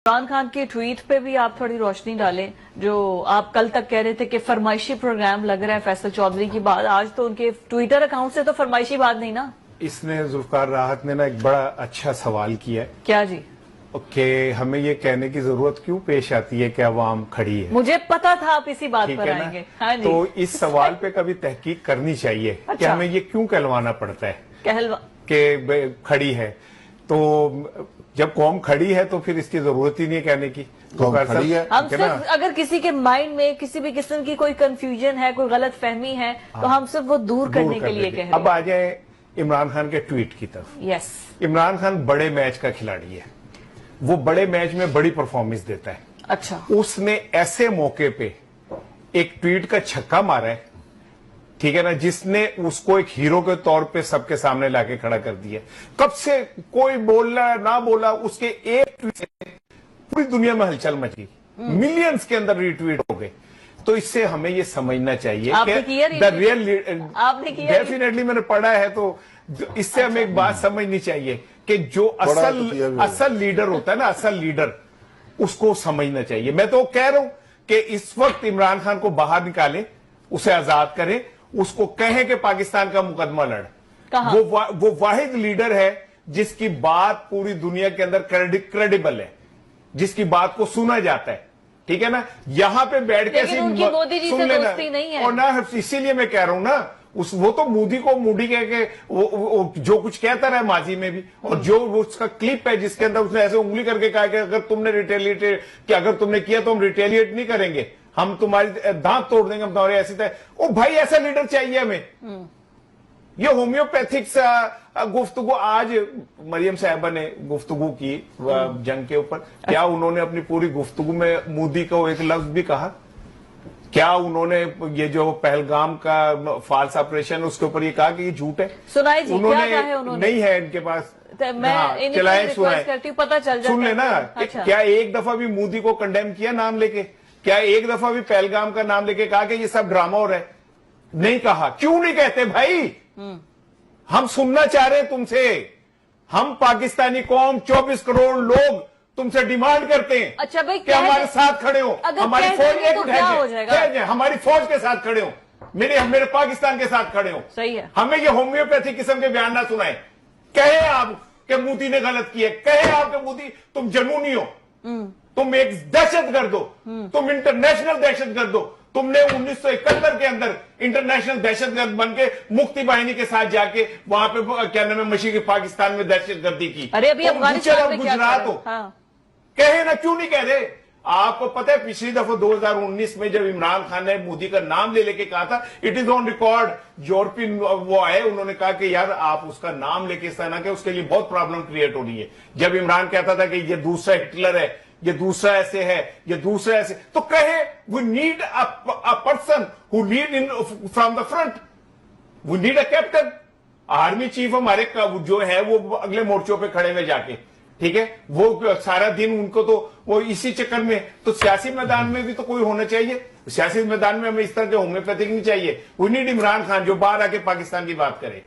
عمران خان کے ٹویٹ پہ بھی آپ تھوڑی روشنی ڈالیں، جو آپ کل تک کہہ رہے تھے کہ فرمائشی پروگرام لگ رہا ہے فیصل چودھری کی بات، آج تو ان کے ٹویٹر اکاؤنٹ سے تو فرمائشی بات نہیں نا۔ اس نے ذوالفقار راحت نے ایک بڑا اچھا سوال کیا ہے کیا جی؟ کہ ہمیں یہ کہنے کی ضرورت کیوں پیش آتی ہے کہ عوام کھڑی ہے۔ مجھے پتا تھا آپ اسی بات پر آئیں گے۔ ہاں جی، تو اس سوال پہ کبھی تحقیق کرنی چاہیے کہ ہمیں یہ کیوں کہلوانا پڑتا ہے کہ کھڑی ہے۔ تو جب قوم کھڑی ہے تو پھر اس کی ضرورت ہی نہیں کہنے کی۔ ہم صرف اگر کسی کے مائنڈ میں کسی بھی قسم کی کوئی کنفیوژن ہے، کوئی غلط فہمی ہے، تو ہم صرف وہ دور کرنے کے لیے کہہ رہے ہیں۔ اب آ جائیں عمران خان کے ٹویٹ کی طرف۔ یس، عمران خان بڑے میچ کا کھلاڑی ہے، وہ بڑے میچ میں بڑی پرفارمنس دیتا ہے۔ اچھا، اس نے ایسے موقع پہ ایک ٹویٹ کا چھکا مارا ہے، ٹھیک ہے نا، جس نے اس کو ایک ہیرو کے طور پہ سب کے سامنے لا کے کھڑا کر دیا۔ کب سے کوئی بولا نہ بولا، اس کے ایک ٹویٹ سے پوری دنیا میں ہلچل مچ گئی، ملینز کے اندر ری ٹویٹ ہو گئے۔ تو اس سے ہمیں یہ سمجھنا چاہیے کہ دا ریئل، ڈیفینیٹلی میں نے پڑھا ہے، تو اس سے ہمیں ایک بات سمجھنی چاہیے کہ جو اصل لیڈر ہوتا ہے نا، اصل لیڈر، اس کو سمجھنا چاہیے۔ میں تو کہہ رہا ہوں کہ اس وقت عمران خان کو باہر نکالیں، اسے آزاد کریں، اس کو کہیں کہ پاکستان کا مقدمہ لڑ۔ وہ واحد لیڈر ہے جس کی بات پوری دنیا کے اندر کریڈیبل ہے، جس کی بات کو سنا جاتا ہے، ٹھیک ہے نا۔ یہاں پہ بیٹھ کے سن لینا، اور نہ اسی لیے میں کہہ رہا ہوں نا، وہ تو مودی کو موڈی کہہ کے جو کچھ کہتا رہا ماضی میں بھی، اور جو اس کا کلپ ہے جس کے اندر اس نے ایسے انگلی کر کے کہا کہ اگر تم نے ریٹیلیٹ کہ اگر تم نے کیا تو ہم ریٹیلیٹ نہیں کریں گے، ہم تمہاری دانت توڑ دیں گے، ہم تمہارے ایسی طرح۔ او بھائی، ایسا لیڈر چاہیے ہمیں۔ یہ ہومیوپیتھک گفتگو آج مریم صاحبہ نے گفتگو کی جنگ کے اوپر، کیا انہوں نے اپنی پوری گفتگو میں مودی کو ایک لفظ بھی کہا؟ کیا انہوں نے یہ جو پہلگام کا فالس آپریشن اس کے اوپر یہ کہا کہ یہ جھوٹ ہے؟ سنائے جی، کیا کہا ہے انہوں نے؟ نہیں ہے ان کے پاس، چلائیں سنائیں، پتہ چل جائے۔ سن لینا، کیا ایک دفعہ بھی مودی کو کنڈیم کیا نام لے کے؟ کیا ایک دفعہ بھی پہلگام کا نام لے کے کہا کہ یہ سب ڈرامہ ہو رہا ہے؟ نہیں کہا۔ کیوں نہیں کہتے بھائی؟ ہم سننا چاہ رہے ہیں تم سے، ہم پاکستانی قوم 24 کروڑ لوگ تم سے ڈیمانڈ کرتے ہیں اچھا بھائی کہ ہمارے ساتھ کھڑے ہو، ہماری فوج ہماری فوج کے ساتھ کھڑے ہو، میرے پاکستان کے ساتھ کھڑے ہو۔ صحیح ہے، ہمیں یہ ہومیوپیتھی قسم کے بیان نہ سنائیں۔ کہیں آپ کہ مودی نے غلط کیا، کہیں آپ کہ مودی تم جنونی ہو، تم ایک دہشت گرد ہو، تم انٹرنیشنل دہشت گرد ہو۔ تم نے 1971 کے اندر انٹرنیشنل دہشت گرد بن کے مفتی باہنی کے ساتھ جا کے وہاں پہ کیا نام ہے مشرقی پاکستان میں دہشت گردی کی۔ گجرات ہو، کہے نا، کیوں نہیں کہہ رہے؟ آپ کو پتہ ہے پچھلی دفعہ 2019 میں جب عمران خان نے مودی کا نام لے کے کہا تھا، it is on record, European وہ آئے، انہوں نے کہا کہ یار آپ اس کا نام لے کے اس طرح نہ کہ اس کے لیے بہت پرابلم کریٹ ہو رہی ہے۔ جب عمران کہتا تھا کہ یہ دوسرا ہٹلر ہے، یہ دوسرا ایسے ہے، یہ دوسرا ایسے، تو کہے we need a person who lead from the front, we need a captain. Army chief ہمارے جو ہے وہ اگلے مورچوں پہ کھڑے ہوئے جا کے، ٹھیک ہے، وہ سارا دن ان کو تو وہ اسی چکر میں، تو سیاسی میدان میں بھی تو کوئی ہونا چاہیے۔ سیاسی میدان میں ہمیں اس طرح کے ہومیوپیتھک نہیں چاہیے۔ وی نیڈ عمران خان جو باہر آ کے پاکستان کی بات کرے۔